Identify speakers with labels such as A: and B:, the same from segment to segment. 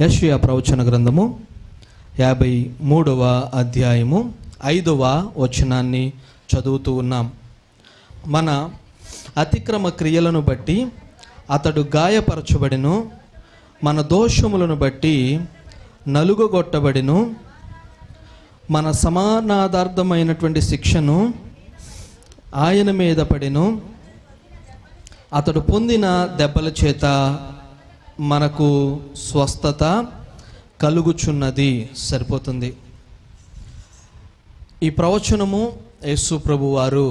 A: యెషయా ప్రవచన గ్రంథము 53వ అధ్యాయము 5వ వచనాన్ని చదువుతూ ఉన్నాం. మన అతిక్రమ క్రియలను బట్టి అతడు గాయపరచబడెను, మన దోషములను బట్టి నలుగగొట్టబడెను, మన సమానార్థమైనటువంటి శిక్షను ఆయన మీద పడెను, అతడు పొందిన దెబ్బల చేత మనకు స్వస్థత కలుగుచున్నది. సరిపోతుంది. ఈ ప్రవచనము యేసు ప్రభు వారు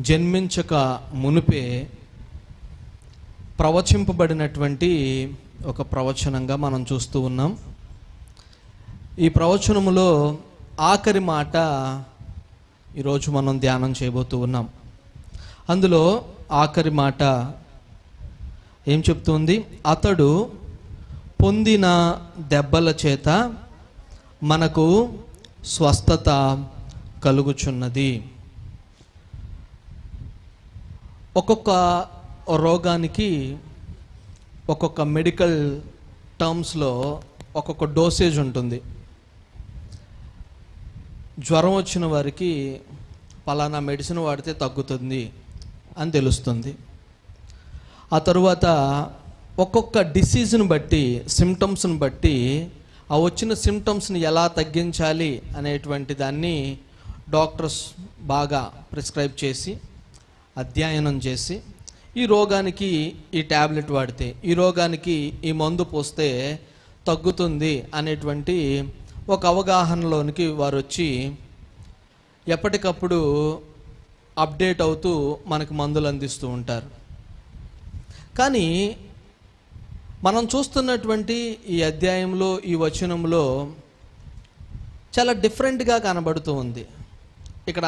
A: జన్మించక మునుపే ప్రవచింపబడినటువంటి ఒక ప్రవచనంగా మనం చూస్తూ ఉన్నాం. ఈ ప్రవచనములో ఆఖరి మాట ఈరోజు మనం ధ్యానం చేయబోతూ ఉన్నాం. అందులో ఆఖరి మాట ఏం చెప్తుంది? అతడు పొందిన దెబ్బల చేత మనకు స్వస్థత కలుగుచున్నది. ఒక్కొక్క రోగానికి ఒక్కొక్క మెడికల్ టర్మ్స్లో ఒక్కొక్క డోసేజ్ ఉంటుంది. జ్వరం వచ్చిన వారికి పలానా మెడిసిన్ వాడితే తగ్గుతుంది అని తెలుస్తుంది. ఆ తరువాత ఒక్కొక్క డిసీజ్ని బట్టి, సిమ్టమ్స్ని బట్టి ఆ వచ్చిన సిమ్టమ్స్ని ఎలా తగ్గించాలి అనేటువంటి దాన్ని డాక్టర్స్ బాగా ప్రిస్క్రైబ్ చేసి అధ్యయనం చేసి ఈ రోగానికి ఈ ట్యాబ్లెట్ వాడితే, ఈ రోగానికి ఈ మందు పోస్తే తగ్గుతుంది అనేటువంటి ఒక అవగాహనలోనికి వారు వచ్చి ఎప్పటికప్పుడు అప్డేట్ అవుతూ మనకు మందులు అందిస్తూ ఉంటారు. కానీ మనం చూస్తున్నటువంటి ఈ అధ్యాయంలో, ఈ వచనంలో చాలా డిఫరెంట్గా కనబడుతూ ఉంది. ఇక్కడ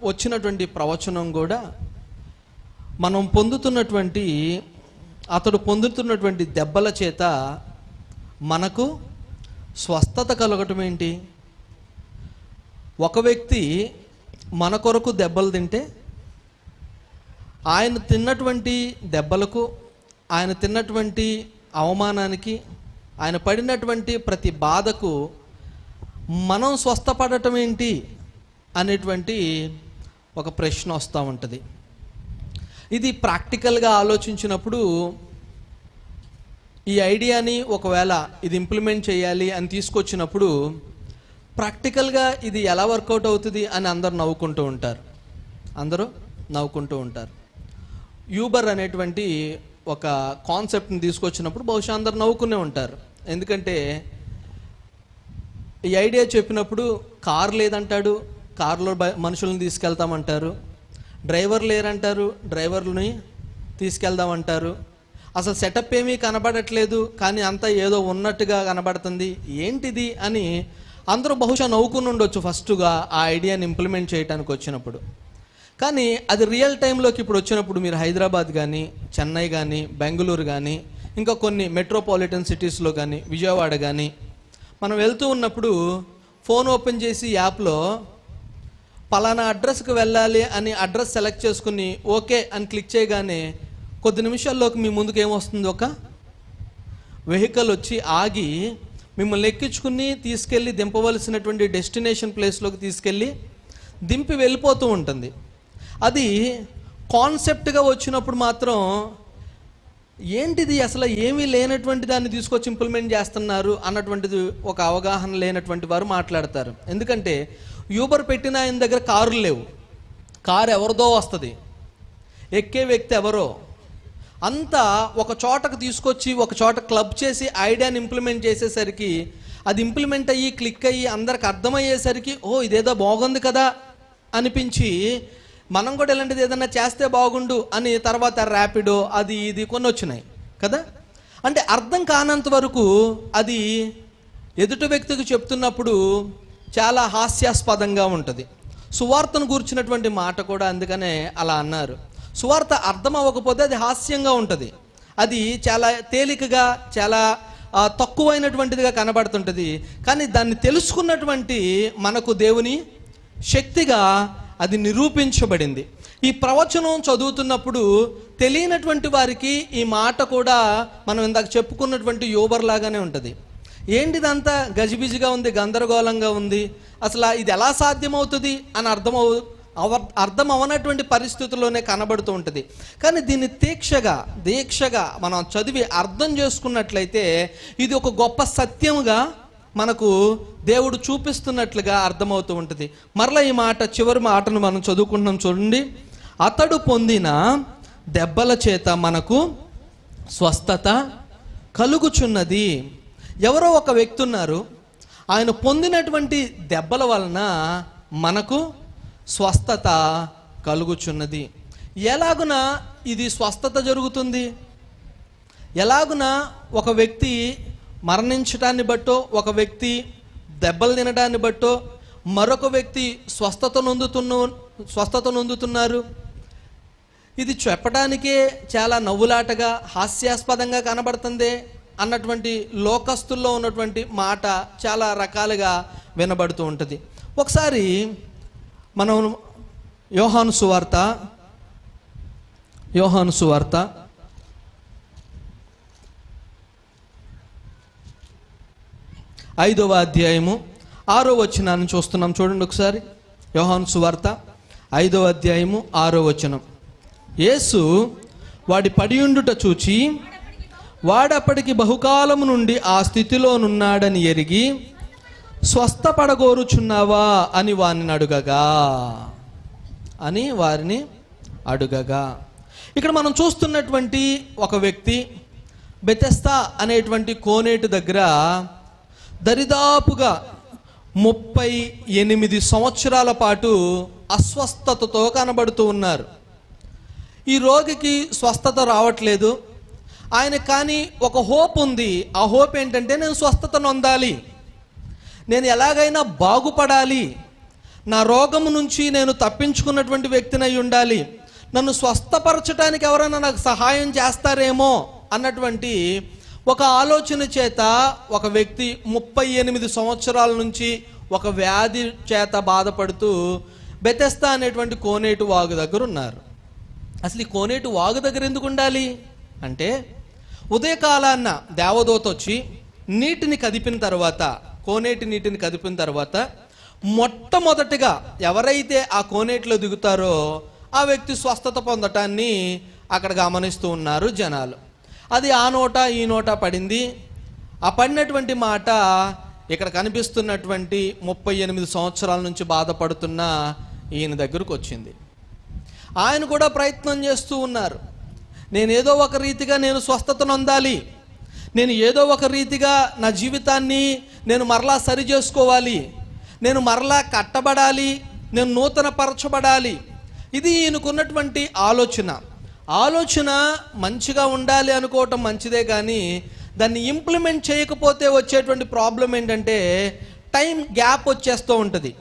A: వచ్చినటువంటి ప్రవచనం కూడా అతడు పొందుతున్నటువంటి దెబ్బల చేత మనకు స్వస్థత కలగటం ఏంటి? ఒక వ్యక్తి మన కొరకు దెబ్బలు తింటే ఆయన తిన్నటువంటి దెబ్బలకు, ఆయన తిన్నటువంటి అవమానానికి, ఆయన పడినటువంటి ప్రతి బాధకు మనం స్వస్థపడటం ఏంటి అనేటువంటి ఒక ప్రశ్న వస్తూ ఉంటుంది. ఇది ప్రాక్టికల్గా ఆలోచించినప్పుడు ఈ ఐడియాని ఒకవేళ ఇది ఇంప్లిమెంట్ చేయాలి అని తీసుకొచ్చినప్పుడు ప్రాక్టికల్గా ఇది ఎలా వర్కౌట్ అవుతుంది అని అందరూ నవ్వుకుంటూ ఉంటారు. యూబర్ అనేటువంటి ఒక కాన్సెప్ట్ని తీసుకొచ్చినప్పుడు బహుశా అందరు నవ్వుకునే ఉంటారు. ఎందుకంటే ఈ ఐడియా చెప్పినప్పుడు కారు లేదంటాడు, కారులో మనుషులను తీసుకెళ్తామంటారు, డ్రైవర్ లేరంటారు, డ్రైవర్లని తీసుకెళ్దామంటారు, అసలు సెటప్ ఏమీ కనబడట్లేదు కానీ అంతా ఏదో ఉన్నట్టుగా కనబడుతుంది, ఏంటిది అని అందరూ బహుశా నవ్వుకుని ఉండొచ్చు ఫస్ట్గా ఆ ఐడియాని ఇంప్లిమెంట్ చేయడానికి వచ్చినప్పుడు. కానీ అది రియల్ టైంలోకి ఇప్పుడు వచ్చినప్పుడు మీరు హైదరాబాద్ కానీ, చెన్నై కానీ, బెంగళూరు కానీ, ఇంకా కొన్ని మెట్రోపాలిటన్ సిటీస్లో కానీ, విజయవాడ కానీ మనం వెళ్తూ ఉన్నప్పుడు ఫోన్ ఓపెన్ చేసి యాప్లో పలానా అడ్రస్కి వెళ్ళాలి అని అడ్రస్ సెలెక్ట్ చేసుకుని ఓకే అని క్లిక్ చేయగానే కొద్ది నిమిషాల్లోకి మీ ముందుకు ఏమొస్తుంది? ఒక వెహికల్ వచ్చి ఆగి మిమ్మల్ని ఎక్కించుకుని తీసుకెళ్ళి దింపవలసినటువంటి డెస్టినేషన్ ప్లేస్లోకి తీసుకెళ్ళి దింపి వెళ్ళిపోతూ ఉంటుంది. అది కాన్సెప్ట్గా వచ్చినప్పుడు మాత్రం ఏంటిది, అసలు ఏమీ లేనటువంటి దాన్ని తీసుకొచ్చి ఇంప్లిమెంట్ చేస్తున్నారు అన్నటువంటిది ఒక అవగాహన లేనటువంటి వారు మాట్లాడతారు. ఎందుకంటే యూబర్ పెట్టిన ఆయన దగ్గర కారులు లేవు, కారు ఎవరిదో వస్తుంది, ఎక్కే వ్యక్తి ఎవరో, అంతా ఒక చోటకు తీసుకొచ్చి ఒక చోట క్లబ్ చేసి ఐడియాని ఇంప్లిమెంట్ చేసేసరికి అది ఇంప్లిమెంట్ అయ్యి క్లిక్ అయ్యి అందరికి అర్థమయ్యేసరికి ఓ ఇదేదో బాగుంది కదా అనిపించి మనం కూడా ఇలాంటిది ఏదన్నా చేస్తే బాగుండు అని తర్వాత ర్యాపిడో అది ఇది కొన్ని వచ్చినాయి కదా. అంటే అర్థం కానంత వరకు అది ఎదుటి వ్యక్తికి చెప్తున్నప్పుడు చాలా హాస్యాస్పదంగా ఉంటుంది. సువార్తను గూర్చినటువంటి మాట కూడా అందుకనే అలా అన్నారు. సువార్త అర్థం అవ్వకపోతే అది హాస్యంగా ఉంటుంది, అది చాలా తేలికగా, చాలా తక్కువైనటువంటిదిగా కనబడుతుంటుంది. కానీ దాన్ని తెలుసుకున్నటువంటి మనకు దేవుని శక్తిగా అది నిరూపించబడింది. ఈ ప్రవచనం చదువుతున్నప్పుడు తెలియనటువంటి వారికి ఈ మాట కూడా మనం ఇందాక చెప్పుకున్నటువంటి యోబర్ లాగానే ఉంటుంది. ఏంటిదంతా గజిబిజిగా ఉంది, గందరగోళంగా ఉంది, అసలు ఇది ఎలా సాధ్యమవుతుంది అని అర్థం అవనటువంటి పరిస్థితుల్లోనే కనబడుతూ ఉంటుంది. కానీ దీన్ని దీక్షగా మనం చదివి అర్థం చేసుకున్నట్లయితే ఇది ఒక గొప్ప సత్యముగా మనకు దేవుడు చూపిస్తున్నట్లుగా అర్థమవుతూ ఉంటుంది. మరలా ఈ మాట, చివరి మాటను మనం చదువుకుంటున్నాం చూడండి. అతడు పొందిన దెబ్బల చేత మనకు స్వస్థత కలుగుచున్నది. ఎవరో ఒక వ్యక్తి ఉన్నారు, ఆయన పొందినటువంటి దెబ్బల వలన మనకు స్వస్థత కలుగుచున్నది. ఎలాగున ఇది స్వస్థత జరుగుతుంది? ఎలాగున ఒక వ్యక్తి మరణించడాన్ని బట్టో, ఒక వ్యక్తి దెబ్బలు తినడాన్ని బట్టో మరొక వ్యక్తి స్వస్థత నొందుతున్నారు? ఇది చెప్పడానికే చాలా నవ్వులాటగా, హాస్యాస్పదంగా కనబడుతుంది అన్నటువంటి లోకస్తుల్లో ఉన్నటువంటి మాట చాలా రకాలుగా వినబడుతూ ఉంటుంది. ఒకసారి మనం యోహాను సువార్త 5వ అధ్యాయము 6వ వచనాన్ని చూస్తున్నాం. చూడండి ఒకసారి. యోహాను సువార్త 5వ అధ్యాయము 6వ వచనం. యేసు వాడి పడియుండుట చూచి వాడప్పటికి బహుకాలము నుండి ఆ స్థితిలోనున్నాడని ఎరిగి స్వస్థపడగోరుచున్నావా అని వారిని అడుగగా ఇక్కడ మనం చూస్తున్నటువంటి ఒక వ్యక్తి బెతెస్దా అనేటువంటి కోనేటి దగ్గర దరిదాపుగా 38 సంవత్సరాల పాటు అస్వస్థతతో కనబడుతూ ఉన్నారు. ఈ రోగికి స్వస్థత రావట్లేదు. ఆయన కానీ ఒక హోప్ ఉంది. ఆ హోప్ ఏంటంటే, నేను స్వస్థత నొందాలి, నేను ఎలాగైనా బాగుపడాలి, నా రోగము నుంచి నేను తప్పించుకున్నటువంటి వ్యక్తిని అయి ఉండాలి, నన్ను స్వస్థపరచడానికి ఎవరైనా నాకు సహాయం చేస్తారేమో అన్నటువంటి ఒక ఆలోచన చేత ఒక వ్యక్తి 38 సంవత్సరాల నుంచి ఒక వ్యాధి చేత బాధపడుతూ బెతెస్దా అనేటువంటి కోనేటి వాగు దగ్గర ఉన్నారు. అసలు ఈ కోనేటి వాగు దగ్గర ఎందుకు ఉండాలి అంటే, ఉదయకాలాన్న దేవదూత వచ్చి నీటిని కదిపిన తర్వాత, కోనేటి నీటిని కదిపిన తర్వాత మొట్టమొదటిగా ఎవరైతే ఆ కోనేటిలో దిగుతారో ఆ వ్యక్తి స్వస్థత పొందటాన్ని అక్కడ గమనిస్తూ ఉన్నారు జనాలు. అది ఆ నోట ఈ నోట పడింది. ఆ పడినటువంటి మాట ఇక్కడ కనిపిస్తున్నటువంటి 38 సంవత్సరాల నుంచి బాధపడుతున్న ఈయన దగ్గరకు వచ్చింది. ఆయన కూడా ప్రయత్నం చేస్తూ ఉన్నారు. నేను ఏదో ఒక రీతిగా నేను స్వస్థత నొందాలి, నేను ఏదో ఒక రీతిగా నా జీవితాన్ని నేను మరలా సరి చేసుకోవాలి, నేను మరలా కట్టబడాలి, నేను నూతన పరచబడాలి. ఇది ఈయనకున్నటువంటి ఆలోచన మంచిగా ఉండాలి అనుకోవటం మంచిదే, కానీ దాన్ని ఇంప్లిమెంట్ చేయకపోతే వచ్చేటువంటి ప్రాబ్లం ఏంటంటే టైం గ్యాప్ వచ్చేస్తూ ఉంటుంది.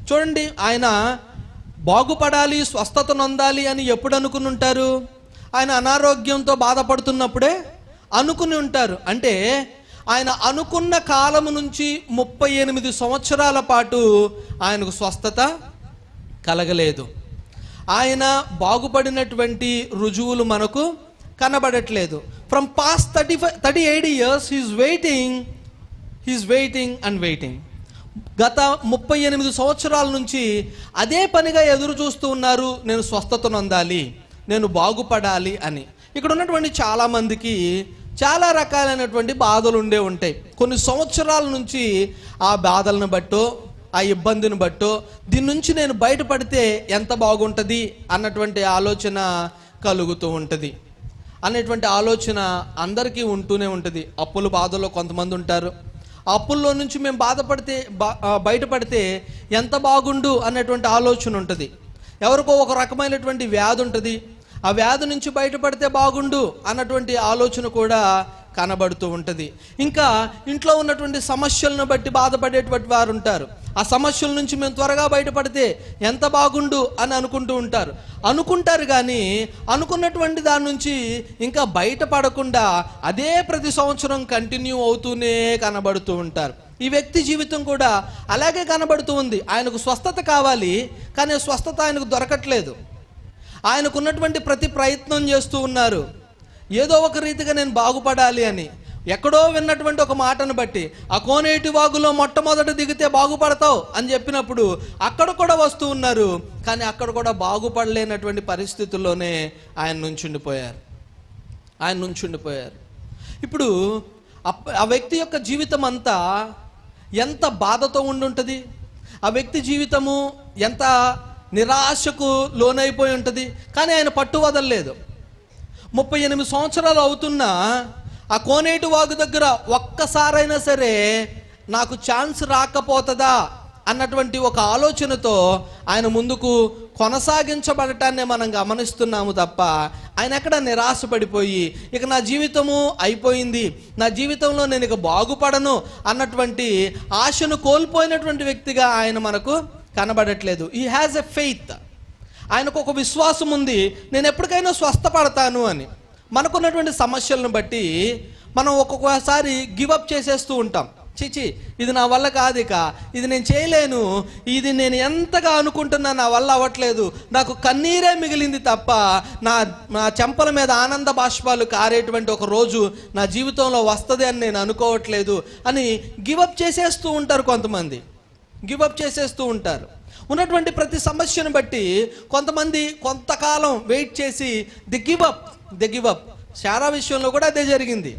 A: చూడండి, ఆయన బాగుపడాలి, స్వస్థత నొందాలి అని ఎప్పుడు అనుకుని ఉంటారు? ఆయన అనారోగ్యంతో బాధపడుతున్నప్పుడే అనుకుని ఉంటారు. అంటే ఆయన అనుకున్న కాలము నుంచి 38 సంవత్సరాల పాటు ఆయనకు స్వస్థత కలగలేదు. ఆయన బాగుపడినటువంటి రుజువులు మనకు కనబడట్లేదు. From past 38 years he's waiting. గత 38 సంవత్సరాల నుంచి అదే పనిగా ఎదురు చూస్తూ ఉన్నారు, నేను స్వస్థత నొందాలి, నేను బాగుపడాలి అని. ఇక్కడ ఉన్నటువంటి చాలామందికి చాలా రకాలైనటువంటి బాధలు ఉంటాయి. కొన్ని సంవత్సరాల నుంచి ఆ బాధలను బట్టో, ఆ ఇబ్బందిని బట్టో, దీని నుంచి నేను బయటపడితే ఎంత బాగుంటుంది అన్నటువంటి ఆలోచన కలుగుతూ ఉంటుంది. అనేటువంటి ఆలోచన అందరికీ ఉంటూనే ఉంటుంది. అప్పుల బాధలో కొంతమంది ఉంటారు. ఆ అప్పుల్లో నుంచి మేము బయటపడితే ఎంత బాగుండు అనేటువంటి ఆలోచన ఉంటుంది. ఎవరికో ఒక రకమైనటువంటి వ్యాధి ఉంటుంది, ఆ వ్యాధి నుంచి బయటపడితే బాగుండు అన్నటువంటి ఆలోచన కూడా కనబడుతూ ఉంటుంది. ఇంకా ఇంట్లో ఉన్నటువంటి సమస్యలను బట్టి బాధపడేటువంటి వారు ఉంటారు. ఆ సమస్యల నుంచి మేము త్వరగా బయటపడితే ఎంత బాగుండు అని అనుకుంటారు కానీ అనుకున్నటువంటి దాని నుంచి ఇంకా బయటపడకుండా అదే ప్రతి సంవత్సరం కంటిన్యూ అవుతూనే కనబడుతూ ఉంటారు. ఈ వ్యక్తి జీవితం కూడా అలాగే కనబడుతూ ఉంది. ఆయనకు స్వస్థత కావాలి, కానీ స్వస్థత ఆయనకు దొరకట్లేదు. ఆయనకున్నటువంటి ప్రతి ప్రయత్నం చేస్తూ ఉన్నారు, ఏదో ఒక రీతిగా నేను బాగుపడాలి అని. ఎక్కడో విన్నటువంటి ఒక మాటను బట్టి ఆ కోనేటి వాగులో మొట్టమొదట దిగితే బాగుపడతావు అని చెప్పినప్పుడు అక్కడ కూడా వస్తూ ఉన్నారు, కానీ అక్కడ కూడా బాగుపడలేనటువంటి పరిస్థితుల్లోనే ఆయన నుంచుండిపోయారు. ఇప్పుడు ఆ వ్యక్తి యొక్క జీవితం అంతా ఎంత బాధతో ఉండుంటుంది, ఆ వ్యక్తి జీవితము ఎంత నిరాశకు లోనైపోయి ఉంటుంది. కానీ ఆయన పట్టు వదలలేదు. 38 సంవత్సరాలు అవుతున్నా ఆ కోనేటి వాగు దగ్గర ఒక్కసారైనా సరే నాకు ఛాన్స్ రాకపోతుందా అన్నటువంటి ఒక ఆలోచనతో ఆయన ముందుకు కొనసాగించబడటాన్ని మనం గమనిస్తున్నాము తప్ప ఆయన ఎక్కడ నిరాశపడిపోయి ఇక నా జీవితము అయిపోయింది, నా జీవితంలో నేను ఇక బాగుపడను అన్నటువంటి ఆశను కోల్పోయినటువంటి వ్యక్తిగా ఆయన మనకు కనబడట్లేదు. He has a faith. ఆయనకు ఒక విశ్వాసం ఉంది, నేను ఎప్పటికైనా స్వస్థపడతాను అని. మనకున్నటువంటి సమస్యలను బట్టి మనం ఒక్కొక్కసారి గివప్ చేసేస్తూ ఉంటాం. చిచి ఇది నా వల్ల కాదు, ఇక ఇది నేను చేయలేను, ఇది నేను ఎంతగా అనుకుంటున్నా నా వల్ల అవ్వట్లేదు, నాకు కన్నీరే మిగిలింది తప్ప నా చెంపల మీద ఆనంద బాష్పాలు కారేటువంటి ఒక రోజు నా జీవితంలో వస్తుంది అని నేను అనుకోవట్లేదు అని గివప్ చేసేస్తూ ఉంటారు. కొంతమంది గివప్ చేసేస్తూ ఉంటారు. ఉన్నటువంటి ప్రతి సమస్యను బట్టి కొంతమంది కొంతకాలం వెయిట్ చేసి ది గివ్ అప్. శారా విషయంలో కూడా అదే జరిగింది.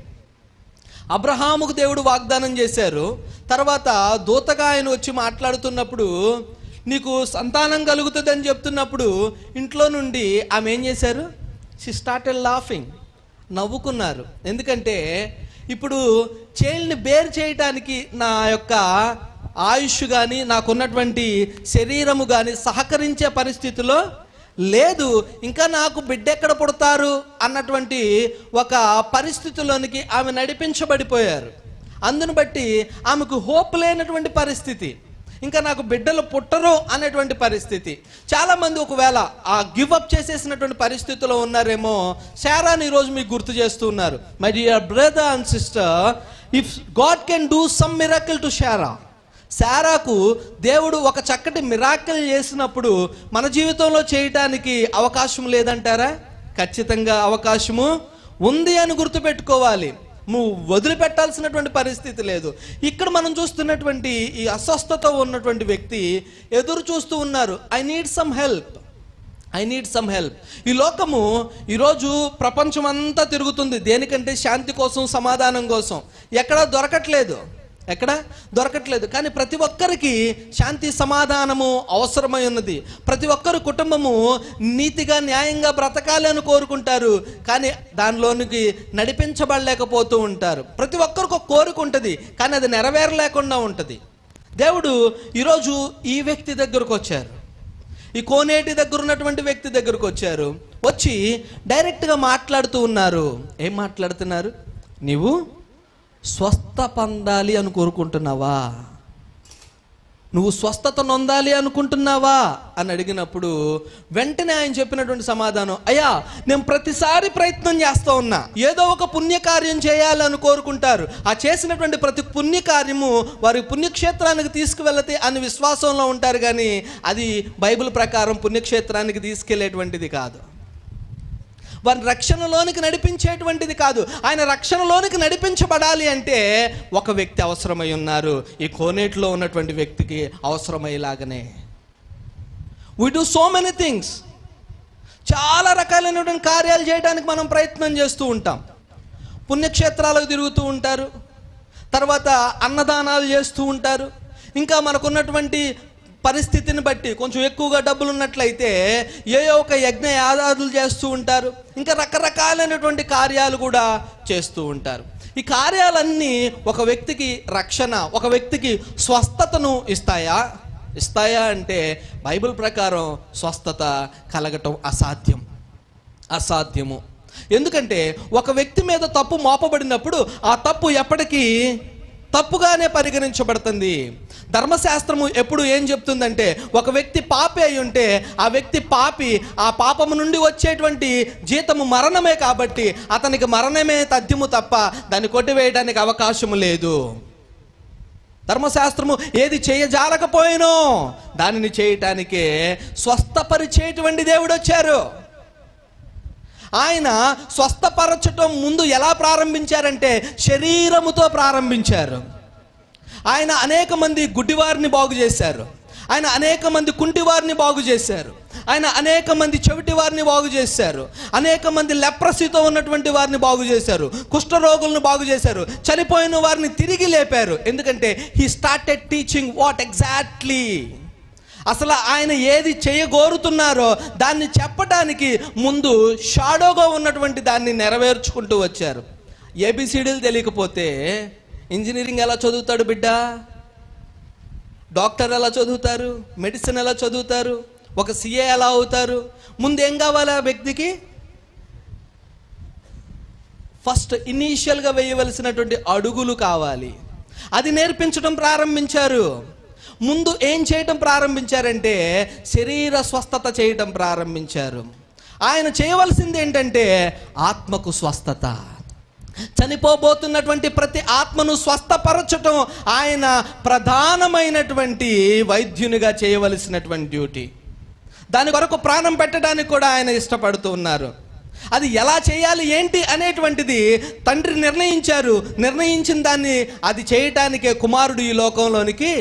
A: అబ్రహాముకు దేవుడు వాగ్దానం చేశారు, తర్వాత దూతగా ఆయన వచ్చి మాట్లాడుతున్నప్పుడు నీకు సంతానం కలుగుతుంది అని చెప్తున్నప్పుడు ఇంట్లో నుండి ఆమె ఏం చేశారు? షీ స్టార్టెడ్ లాఫింగ్, నవ్వుకున్నారు. ఎందుకంటే ఇప్పుడు చైల్డ్ని బేర్ చేయటానికి నా యొక్క ఆయుష్ కానీ నాకున్నటువంటి శరీరము కానీ సహకరించే పరిస్థితిలో లేదు, ఇంకా నాకు బిడ్డ ఎక్కడ పుడతారు అన్నటువంటి ఒక పరిస్థితిలోనికి ఆమె నడిపించబడిపోయారు. అందును బట్టి ఆమెకు హోప్ లేనటువంటి పరిస్థితి, ఇంకా నాకు బిడ్డలు పుట్టరు అనేటువంటి పరిస్థితి. చాలామంది ఒకవేళ ఆ గివప్ చేసేసినటువంటి పరిస్థితిలో ఉన్నారేమో. శారాని ఈరోజు మీకు గుర్తు చేస్తూ ఉన్నారు. My dear brother and sister, if God can do some miracle to శారాకు దేవుడు ఒక చక్కటి మిరాకిల్ చేసినప్పుడు మన జీవితంలో చేయటానికి అవకాశం లేదంటారా? ఖచ్చితంగా అవకాశము ఉంది అని గుర్తుపెట్టుకోవాలి. నువ్వు వదిలిపెట్టాల్సినటువంటి పరిస్థితి లేదు. ఇక్కడ మనం చూస్తున్నటువంటి ఈ అస్వస్థత ఉన్నటువంటి వ్యక్తి ఎదురు చూస్తూ ఉన్నారు. I need some help. ఈ లోకము ఈరోజు ప్రపంచం అంతా తిరుగుతుంది దేనికంటే? శాంతి కోసం, సమాధానం కోసం. ఎక్కడా దొరకట్లేదు. కానీ ప్రతి ఒక్కరికి శాంతి సమాధానము అవసరమై ఉన్నది. ప్రతి ఒక్కరు కుటుంబము నీతిగా న్యాయంగా బ్రతకాలి అని కోరుకుంటారు, కానీ దానిలోనికి నడిపించబడలేకపోతూ ఉంటారు. ప్రతి ఒక్కరికి ఒక కోరిక ఉంటుంది, కానీ అది నెరవేరలేకుండా ఉంటుంది. దేవుడు ఈరోజు ఈ వ్యక్తి దగ్గరకు వచ్చారు, ఈ కోనేటి దగ్గర ఉన్నటువంటి వ్యక్తి దగ్గరకు వచ్చి డైరెక్ట్గా మాట్లాడుతూ ఉన్నారు. ఏం మాట్లాడుతున్నారు? నీవు స్వస్థ పొందాలి అని కోరుకుంటున్నావా? నువ్వు స్వస్థత నొందాలి అనుకుంటున్నావా అని అడిగినప్పుడు వెంటనే ఆయన చెప్పినటువంటి సమాధానం, అయ్యా నేను ప్రతిసారి ప్రయత్నం చేస్తూ ఉన్నా, ఏదో ఒక పుణ్యకార్యం చేయాలని కోరుకుంటారు. ఆ చేసినటువంటి ప్రతి పుణ్యకార్యము వారి పుణ్యక్షేత్రానికి తీసుకువెళతే అని విశ్వాసంలో ఉంటారు, కానీ అది బైబిల్ ప్రకారం పుణ్యక్షేత్రానికి తీసుకెళ్లేటువంటిది కాదు, వారి రక్షణలోనికి నడిపించేటువంటిది కాదు. ఆయన రక్షణలోనికి నడిపించబడాలి అంటే ఒక వ్యక్తి అవసరమై ఉన్నారు. ఈ కోనేటిలో ఉన్నటువంటి వ్యక్తికి అవసరమయ్యేలాగానే we do so many things. చాలా రకాలైనటువంటి కార్యాలు చేయడానికి మనం ప్రయత్నం చేస్తూ ఉంటాం. పుణ్యక్షేత్రాలకు తిరుగుతూ ఉంటారు, తర్వాత అన్నదానాలు చేస్తూ ఉంటారు, ఇంకా మనకున్నటువంటి పరిస్థితిని బట్టి కొంచెం ఎక్కువగా డబ్బులు ఉన్నట్లయితే ఏయో ఒక యజ్ఞ యాగాదులు చేస్తూ ఉంటారు, ఇంకా రకరకాలైనటువంటి కార్యాలు కూడా చేస్తూ ఉంటారు. ఈ కార్యాలన్నీ ఒక వ్యక్తికి రక్షణ, ఒక వ్యక్తికి స్వస్థతను ఇస్తాయా అంటే బైబిల్ ప్రకారం స్వస్థత కలగటం అసాధ్యము. ఎందుకంటే ఒక వ్యక్తి మీద తప్పు మోపబడినప్పుడు ఆ తప్పు ఎప్పటికీ తప్పుగానే పరిగణించబడుతుంది. ధర్మశాస్త్రము ఎప్పుడు ఏం చెప్తుందంటే, ఒక వ్యక్తి పాపి అయి ఉంటే ఆ వ్యక్తి పాపి, ఆ పాపము నుండి వచ్చేటువంటి జీతము మరణమే కాబట్టి అతనికి మరణమే తథ్యము తప్ప దాన్ని కొట్టివేయడానికి అవకాశము లేదు. ధర్మశాస్త్రము ఏది చేయజాలకపోయినో దానిని చేయటానికే స్వస్థపరిచేటువంటి దేవుడు వచ్చారు. ఆయన స్వస్థపరచటం ముందు ఎలా ప్రారంభించారంటే శరీరముతో ప్రారంభించారు. ఆయన అనేక మంది గుడ్డివారిని బాగు చేశారు. ఆయన అనేక మంది కుంటివారిని బాగు చేశారు. ఆయన అనేక మంది చెవిటి వారిని బాగు చేశారు. అనేక మంది లెప్రసీతో ఉన్నటువంటి వారిని బాగు చేశారు. కుష్ఠరోగులను బాగు చేశారు. చనిపోయిన వారిని తిరిగి లేపారు. ఎందుకంటే he started teaching what exactly, అసలు ఆయన ఏది చేయగోరుతున్నారో దాన్ని చెప్పడానికి ముందు షాడోగా ఉన్నటువంటి దాన్ని నెరవేర్చుకుంటూ వచ్చారు. ఏబిసిడీలు తెలియకపోతే ఇంజనీరింగ్ ఎలా చదువుతాడు బిడ్డ? డాక్టర్ ఎలా చదువుతారు? మెడిసిన్ ఎలా చదువుతారు? ఒక సిఏ ఎలా అవుతారు? ముందు ఏం కావాలి ఆ వ్యక్తికి? ఫస్ట్ ఇనీషియల్గా వేయవలసినటువంటి అడుగులు కావాలి. అది నేర్పించడం ప్రారంభించారు. ముందు ఏం చేయటం ప్రారంభించారంటే శరీర స్వస్థత చేయటం ప్రారంభించారు. ఆయన చేయవలసింది ఏంటంటే ఆత్మకు స్వస్థత. చనిపోబోతున్నటువంటి ప్రతి ఆత్మను స్వస్థపరచటం ఆయన ప్రధానమైనటువంటి వైద్యునిగా చేయవలసినటువంటి డ్యూటీ. దాని కొరకు ప్రాణం పెట్టడానికి కూడా ఆయన ఇష్టపడుతూ ఉన్నారు. అది ఎలా చేయాలి ఏంటి అనేటువంటిది తండ్రి నిర్ణయించారు. నిర్ణయించిన దాన్ని అది చేయటానికే కుమారుడు ఈ లోకంలోనికి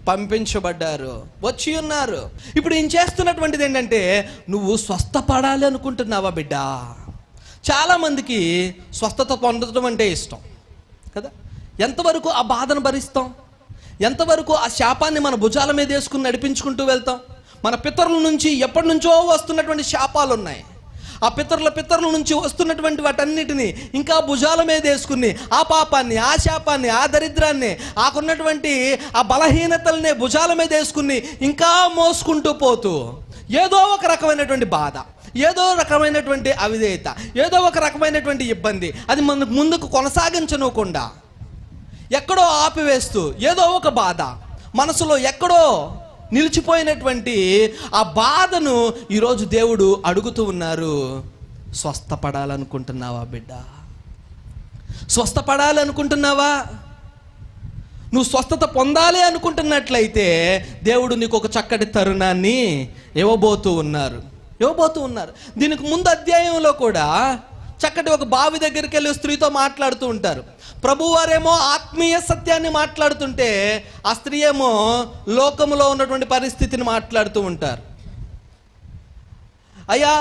A: పంపించబడ్డారు, వచ్చి ఉన్నారు. ఇప్పుడు ఈయన చేస్తున్నటువంటిది ఏంటంటే నువ్వు స్వస్థపడాలి అనుకుంటున్నావా బిడ్డ? చాలామందికి స్వస్థత పొందడం అంటే ఇష్టం కదా. ఎంతవరకు ఆ బాధను భరిస్తాం? ఎంతవరకు ఆ శాపాన్ని మన భుజాల మీద వేసుకుని నడిపించుకుంటూ వెళ్తాం? మన పితరుల నుంచి ఎప్పటి నుంచో వస్తున్నటువంటి శాపాలు ఉన్నాయి. ఆ పితరుల నుంచి వస్తున్నటువంటి వాటన్నిటిని ఇంకా భుజాల మీద వేసుకుని ఆ పాపాన్ని, ఆ శాపాన్ని, ఆ దరిద్రాన్ని, ఆకున్నటువంటి ఆ బలహీనతల్ని భుజాల మీద వేసుకుని ఇంకా మోసుకుంటూ పోతూ ఏదో ఒక రకమైనటువంటి బాధ, ఏదో రకమైనటువంటి అవిధేయత, ఏదో ఒక రకమైనటువంటి ఇబ్బంది అది మనకు ముందుకు కొనసాగించనుకుండా ఎక్కడో ఆపివేస్తూ ఏదో ఒక బాధ మనసులో ఎక్కడో నిలిచిపోయినటువంటి ఆ బాధను ఈరోజు దేవుడు అడుగుతూ ఉన్నారు. స్వస్థపడాలనుకుంటున్నావా బిడ్డ? స్వస్థపడాలనుకుంటున్నావా? నువ్వు స్వస్థత పొందాలి అనుకుంటున్నట్లయితే దేవుడు నీకు ఒక చక్కటి తరుణాన్ని ఇవ్వబోతూ ఉన్నారు. దీనికి ముందు అధ్యాయంలో కూడా చక్కటి ఒక బావి దగ్గరికి వెళ్ళి స్త్రీతో మాట్లాడుతూ ఉంటారు. ప్రభువారేమో ఆత్మీయ సత్యాన్ని మాట్లాడుతుంటే ఆ స్త్రీ ఏమో లోకములో ఉన్నటువంటి పరిస్థితిని మాట్లాడుతూ ఉంటారు. అయ్యా,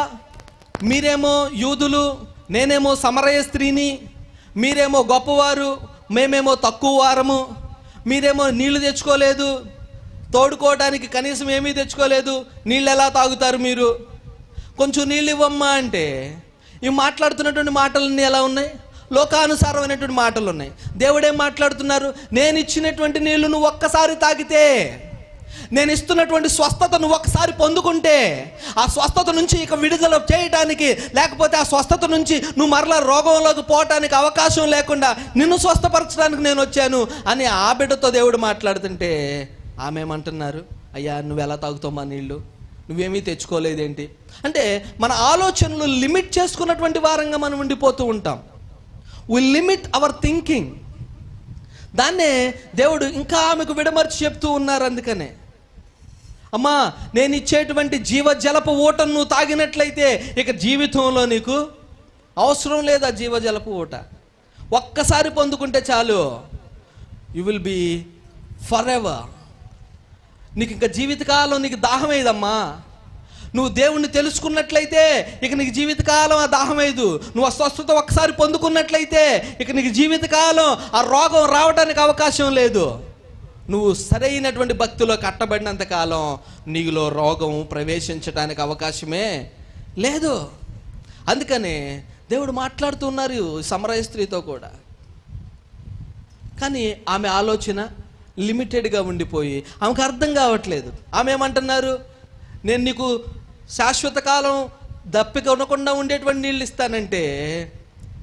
A: మీరేమో యూదులు, నేనేమో సమరయ స్త్రీని, మీరేమో గొప్పవారు, మేమేమో తక్కువ వారము, మీరేమో నీళ్లు తెచ్చుకోలేదు, తోడుకోవడానికి కనీసం ఏమీ తెచ్చుకోలేదు, నీళ్ళు ఎలా తాగుతారు మీరు? కొంచెం నీళ్ళు ఇవ్వమ్మా అంటే ఇవి మాట్లాడుతున్నటువంటి మాటలన్నీ ఎలా ఉన్నాయి? లోకానుసారమైనటువంటి మాటలు ఉన్నాయి. దేవుడేం మాట్లాడుతున్నారు? నేను ఇచ్చినటువంటి నీళ్లు నువ్వు ఒక్కసారి తాగితే, నేను ఇస్తున్నటువంటి స్వస్థత నువ్వు ఒక్కసారి పొందుకుంటే, ఆ స్వస్థత నుంచి ఇక విడుదల చేయటానికి, లేకపోతే ఆ స్వస్థత నుంచి నువ్వు మరలా రోగంలోకి పోవటానికి అవకాశం లేకుండా నిన్ను స్వస్థపరచడానికి నేను వచ్చాను అని ఆ బిడ్డతో దేవుడు మాట్లాడుతుంటే ఆమె ఏమంటున్నారు? అయ్యా, నువ్వు ఎలా తాగుతావు మా నీళ్ళు? నువ్వేమీ తెచ్చుకోలేదేంటి? అంటే మన ఆలోచనలు లిమిట్ చేసుకున్నటువంటి వారంగా మనం ఉండిపోతూ ఉంటాం. వి లిమిట్ అవర్ థింకింగ్. దాన్నే దేవుడు ఇంకా ఆమెకు విడమర్చి చెప్తూ ఉన్నారు. అందుకనే అమ్మా, నేను ఇచ్చేటువంటి జీవజలపు ఊటను నువ్వు తాగినట్లయితే ఇక జీవితంలో నీకు అవసరం లేదు ఆ జీవజలపు ఊట. ఒక్కసారి పొందుకుంటే చాలు, you will be forever. నీకు ఇంకా జీవితకాలం నీకు దాహం అయ్యేదమ్మా. నువ్వు దేవుణ్ణి తెలుసుకున్నట్లయితే ఇక నీకు జీవితకాలం ఆ దాహం అయ్యదు. నువ్వు ఆ స్వస్థత ఒక్కసారి పొందుకున్నట్లయితే ఇక నీకు జీవితకాలం ఆ రోగం రావడానికి అవకాశం లేదు. నువ్వు సరైనటువంటి భక్తిలో కట్టబడినంత కాలం నీలో రోగం ప్రవేశించడానికి అవకాశమే లేదు. అందుకనే దేవుడు మాట్లాడుతూ ఉన్నారు సమరయ స్త్రీతో కూడా. కానీ ఆమె ఆలోచన లిమిటెడ్గా ఉండిపోయి ఆమెకు అర్థం కావట్లేదు. ఆమె ఏమంటున్నారు? నేను నీకు శాశ్వత కాలం దప్పిక ఉండకుండా ఉండేటువంటి నీళ్ళు ఇస్తానంటే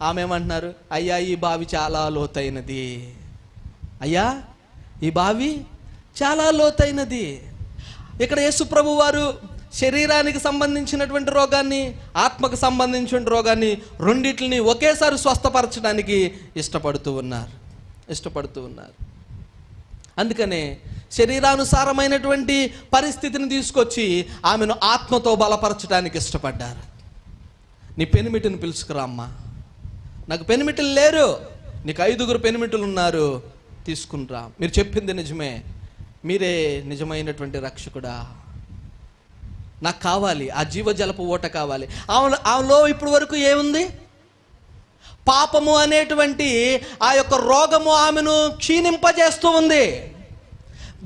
A: ఆమె ఏమంటున్నారు? అయ్యా, ఈ బావి చాలా లోతైనది. అయ్యా, ఈ బావి చాలా లోతైనది. ఇక్కడ యేసుప్రభు వారు శరీరానికి సంబంధించినటువంటి రోగాన్ని, ఆత్మకు సంబంధించిన రోగాన్ని రెండిటిని ఒకేసారి స్వస్థపరచడానికి ఇష్టపడుతూ ఉన్నారు. అందుకనే శరీరానుసారమైనటువంటి పరిస్థితిని తీసుకొచ్చి ఆమెను ఆత్మతో బలపరచడానికి ఇష్టపడ్డారు. నీ పెనిమిటిని పిలుచుకురా అమ్మా, నాకు పెనిమిటిలు లేరు, నీకు 5 పెనిమిటులు ఉన్నారు, తీసుకునిరా. మీరు చెప్పింది నిజమే, మీరే నిజమైనటువంటి రక్షకుడా, నాకు కావాలి, ఆ జీవజలపు ఓట కావాలి. ఆమెలో ఇప్పటి వరకు ఏముంది? పాపము అనేటువంటి ఆ యొక్క రోగము ఆమెను క్షీణింపజేస్తూ ఉంది.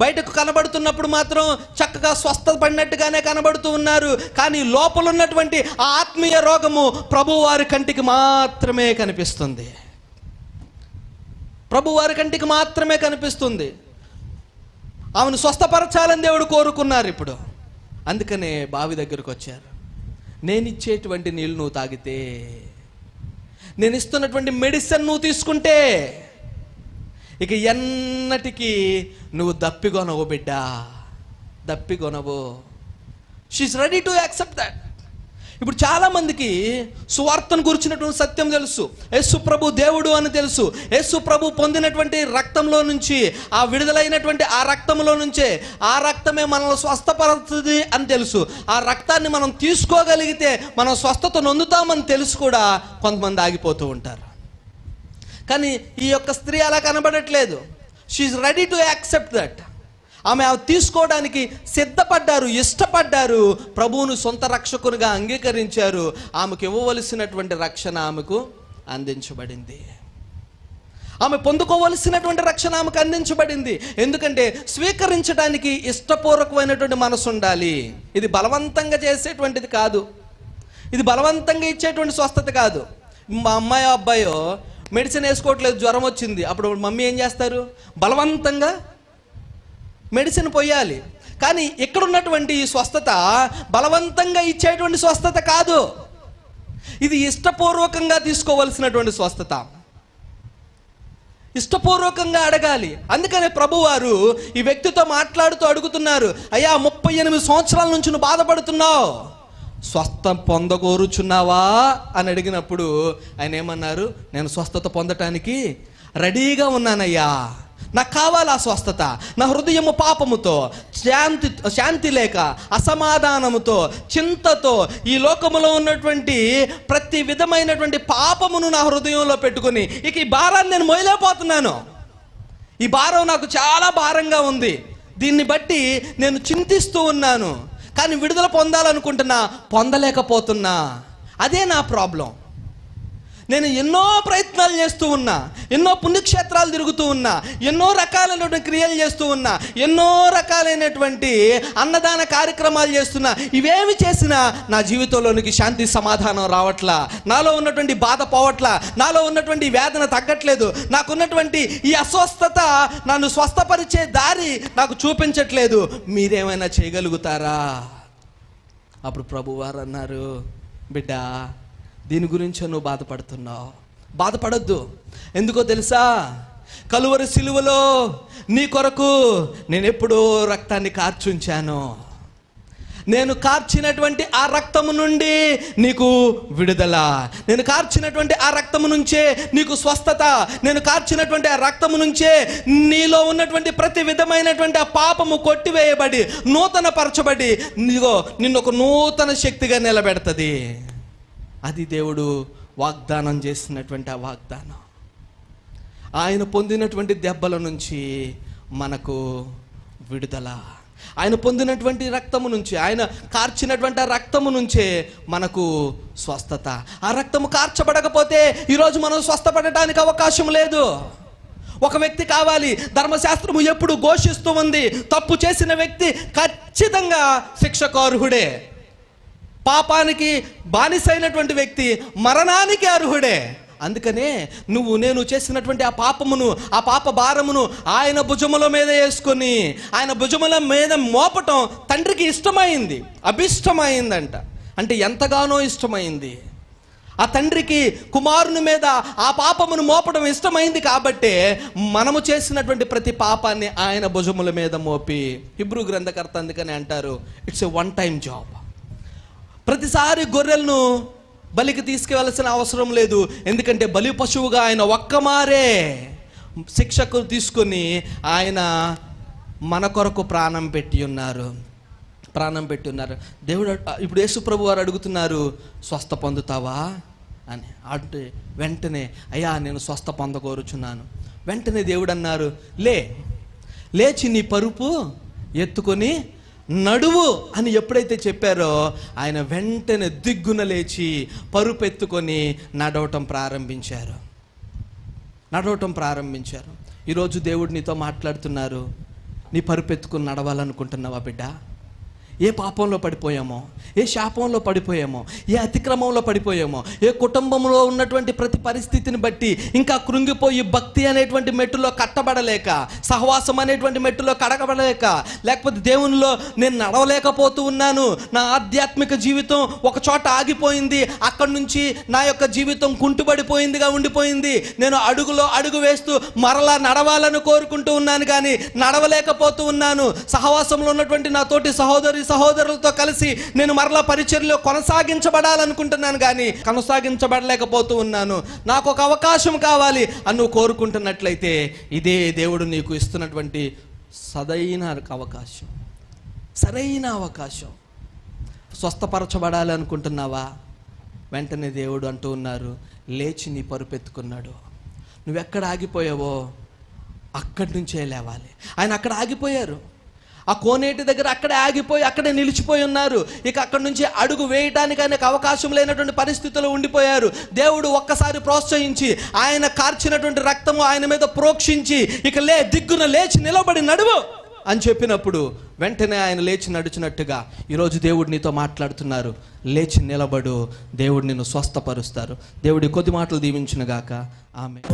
A: బయటకు కనబడుతున్నప్పుడు మాత్రం చక్కగా స్వస్థత పడినట్టుగానే కనబడుతూ ఉన్నారు, కానీ లోపల ఉన్నటువంటి ఆ ఆత్మీయ రోగము ప్రభువారి కంటికి మాత్రమే కనిపిస్తుంది. ప్రభువారి కంటికి మాత్రమే కనిపిస్తుంది. ఆమెను స్వస్థపరచాలని దేవుడు కోరుకున్నారు. ఇప్పుడు అందుకనే బావి దగ్గరకు వచ్చారు. నేను ఇచ్చేటువంటి నీళ్ళు నువ్వు తాగితే, నేను ఇస్తున్నటువంటి మెడిసిన్ నువ్వు తీసుకుంటే ఇక ఎన్నటికీ నువ్వు దప్పికొనవు బిడ్డ, దప్పికొనవు. She's ready to accept that. ఇప్పుడు చాలామందికి సువార్తను గురించినటువంటి సత్యం తెలుసు, యేసు ప్రభు దేవుడు అని తెలుసు, యేసు ప్రభు పొందినటువంటి రక్తంలో నుంచి, ఆ విడుదలైనటువంటి ఆ రక్తంలో నుంచే, ఆ రక్తమే మనల్ని స్వస్థపరుస్తుంది అని తెలుసు. ఆ రక్తాన్ని మనం తీసుకోగలిగితే మనం స్వస్థత నొందుతామని తెలుసు కూడా కొంతమంది ఆగిపోతూ ఉంటారు. కానీ ఈ యొక్క స్త్రీ అలా కనబడట్లేదు. She's ready to accept that. ఆమె తీసుకోవడానికి సిద్ధపడ్డారు, ఇష్టపడ్డారు, ప్రభువును సొంత రక్షకునిగా అంగీకరించారు. ఆమెకు ఇవ్వవలసినటువంటి రక్షణ ఆమెకు అందించబడింది. ఆమె పొందుకోవలసినటువంటి రక్షణ ఆమెకు అందించబడింది. ఎందుకంటే స్వీకరించడానికి ఇష్టపూర్వకమైనటువంటి మనసు ఉండాలి. ఇది బలవంతంగా చేసేటువంటిది కాదు, ఇది బలవంతంగా ఇచ్చేటువంటి స్వస్థత కాదు. మా అమ్మాయో అబ్బాయో మెడిసిన్ వేసుకోవట్లేదు, జ్వరం వచ్చింది, అప్పుడు మమ్మీ ఏం చేస్తారు? బలవంతంగా మెడిసిన్ పోయాలి. కానీ ఇక్కడ ఉన్నటువంటి స్వస్థత బలవంతంగా ఇచ్చేటువంటి స్వస్థత కాదు, ఇది ఇష్టపూర్వకంగా తీసుకోవలసినటువంటి స్వస్థత. ఇష్టపూర్వకంగా అడగాలి. అందుకనే ప్రభువారు ఈ వ్యక్తితో మాట్లాడుతూ అడుగుతున్నారు, అయ్యా 38 సంవత్సరాల నుంచి నువ్వు బాధపడుతున్నావు, స్వస్థ పొందగోరుచున్నావా అని అడిగినప్పుడు ఆయన ఏమన్నారు? నేను స్వస్థత పొందటానికి రెడీగా ఉన్నానయ్యా, నాకు కావాలి ఆ స్వస్థత. నా హృదయము పాపముతో, శాంతి లేక, అసమాధానముతో, చింతతో, ఈ లోకములో ఉన్నటువంటి ప్రతి విధమైనటువంటి పాపమును నా హృదయంలో పెట్టుకుని ఇక ఈ భారాన్ని నేను మోయలేకపోతున్నాను, ఈ భారం నాకు చాలా భారంగా ఉంది, దీన్ని బట్టి నేను చింతిస్తూ ఉన్నాను, కానీ విడుదల పొందాలనుకుంటున్నా, పొందలేకపోతున్నా. అదే నా ప్రాబ్లం. నేను ఎన్నో ప్రయత్నాలు చేస్తూ ఉన్నా, ఎన్నో పుణ్యక్షేత్రాలు తిరుగుతూ ఉన్నా, ఎన్నో రకాలైనటువంటి క్రియలు చేస్తూ ఉన్నా, ఎన్నో రకాలైనటువంటి అన్నదాన కార్యక్రమాలు చేస్తున్నా, ఇవేమి చేసినా నా జీవితంలోనికి శాంతి సమాధానం రావట్లా, నాలో ఉన్నటువంటి బాధ పోవట్లా, నాలో ఉన్నటువంటి వేదన తగ్గట్లేదు, నాకున్నటువంటి ఈ అస్వస్థత నన్ను స్వస్థపరిచే దారి నాకు చూపించట్లేదు, మీరేమైనా చేయగలుగుతారా? అప్పుడు ప్రభువారు అన్నారు, బిడ్డ దీని గురించి నువ్వు బాధపడుతున్నావు, బాధపడొద్దు. ఎందుకో తెలుసా? కలువరి సిలువలో నీ కొరకు నేను ఎప్పుడో రక్తాన్ని కార్చుంచాను, నేను కార్చినటువంటి ఆ రక్తము నుండి నీకు విడుదల, నేను కార్చినటువంటి ఆ రక్తము నుంచే నీకు స్వస్థత, నేను కార్చినటువంటి ఆ రక్తము నుంచే నీలో ఉన్నటువంటి ప్రతి విధమైనటువంటి ఆ పాపము కొట్టివేయబడి నూతన పరచబడి నిన్ను ఒక నూతన శక్తిగా నిలబెడుతుంది. అది దేవుడు వాగ్దానం చేసినటువంటి ఆ వాగ్దానం. ఆయన పొందినటువంటి దెబ్బల నుంచి మనకు విడుదల, ఆయన పొందినటువంటి రక్తము నుంచి, ఆయన కార్చినటువంటి ఆ రక్తము నుంచే మనకు స్వస్థత. ఆ రక్తము కార్చబడకపోతే ఈరోజు మనం స్వస్థపడటానికి అవకాశం లేదు. ఒక వ్యక్తి కావాలి, ధర్మశాస్త్రము ఎప్పుడు ఘోషిస్తూ ఉంది, తప్పు చేసిన వ్యక్తి ఖచ్చితంగా శిక్షకు అర్హుడే, పాపానికి బానిసైనటువంటి వ్యక్తి మరణానికి అర్హుడే. అందుకనే నేను చేసినటువంటి ఆ పాపమును, ఆ పాప భారమును ఆయన భుజముల మీద వేసుకొని, ఆయన భుజముల మీద మోపటం తండ్రికి ఇష్టమైంది, అభిష్టమైందంట. అంటే ఎంతగానో ఇష్టమైంది ఆ తండ్రికి, కుమారుని మీద ఆ పాపమును మోపడం ఇష్టమైంది. కాబట్టే మనము చేసినటువంటి ప్రతి పాపాన్ని ఆయన భుజముల మీద మోపి, హిబ్రూ గ్రంథకర్త అందుకని అంటారు, it's a one time job. ప్రతిసారి గొర్రెలను బలికి తీసుకెళ్లాల్సిన అవసరం లేదు, ఎందుకంటే బలి పశువుగా ఆయన ఒక్కమారే శిక్షకు తీసుకొని ఆయన మన కొరకు ప్రాణం పెట్టి ఉన్నారు. ప్రాణం పెట్టి ఉన్నారు. దేవుడు ఇప్పుడు యేసు ప్రభు వారు అడుగుతున్నారు, స్వస్థ పొందుతావా అని. అంటే వెంటనే అయ్యా నేను స్వస్థ పొందకోరుచున్నాను. వెంటనే దేవుడు అన్నారు, లేచి నీ పరుపు ఎత్తుకొని నడువు అని ఎప్పుడైతే చెప్పారో ఆయన వెంటనే దిగ్గున లేచి పరుపు ఎత్తుకొని నడవటం ప్రారంభించారు. ఈరోజు దేవుడు నీతో మాట్లాడుతున్నారు. నీ పరుపు ఎత్తుకొని నడవాలనుకుంటున్నావా బిడ్డ? ఏ పాపంలో పడిపోయామో, ఏ శాపంలో పడిపోయామో, ఏ అతిక్రమంలో పడిపోయామో, ఏ కుటుంబంలో ఉన్నటువంటి ప్రతి పరిస్థితిని బట్టి ఇంకా కృంగిపోయి భక్తి అనేటువంటి మెట్టులో కట్టబడలేక, సహవాసం అనేటువంటి మెట్టులో కడగబడలేక, లేకపోతే దేవునిలో నేను నడవలేకపోతూ ఉన్నాను, నా ఆధ్యాత్మిక జీవితం ఒక చోట ఆగిపోయింది, అక్కడి నుంచి నా యొక్క జీవితం కుంటుబడిపోయిందిగా ఉండిపోయింది, నేను అడుగులో అడుగు వేస్తూ మరలా నడవాలని కోరుకుంటూ ఉన్నాను కానీ నడవలేకపోతూ ఉన్నాను, సహవాసంలో ఉన్నటువంటి నా తోటి సహోదరులతో కలిసి నేను మరలా పరిచర్యలో కొనసాగించబడాలనుకుంటున్నాను కానీ కొనసాగించబడలేకపోతూ ఉన్నాను, నాకు ఒక అవకాశం కావాలి అని నువ్వు కోరుకుంటున్నట్లయితే ఇదే దేవుడు నీకు ఇస్తున్నటువంటి సరైన అవకాశం. స్వస్థపరచబడాలి అనుకుంటున్నావా? వెంటనే దేవుడు అంటూ ఉన్నారు, లేచి నీ పరుపెత్తుకున్నాడు. నువ్వెక్కడ ఆగిపోయావో అక్కడి నుంచే లేవాలి. ఆయన అక్కడ ఆగిపోయారు, ఆ కోనేటి దగ్గర అక్కడే ఆగిపోయి అక్కడే నిలిచిపోయి ఉన్నారు. ఇక అక్కడి నుంచి అడుగు వేయడానికి ఆయనకు అవకాశం లేనటువంటి పరిస్థితుల్లో ఉండిపోయారు. దేవుడు ఒక్కసారి ప్రోత్సహించి ఆయన కార్చినటువంటి రక్తము ఆయన మీద ప్రోక్షించి ఇక దిగ్గున లేచి నిలబడి నడువు అని చెప్పినప్పుడు వెంటనే ఆయన లేచి నడుచున్నట్టుగా ఈరోజు దేవుడు నీతో మాట్లాడుతున్నారు, లేచి నిలబడు, దేవుడు నిన్ను స్వస్థపరుస్తారు. దేవుడి కొద్ది మాటలు దీవించునుగాక. ఆమేన్.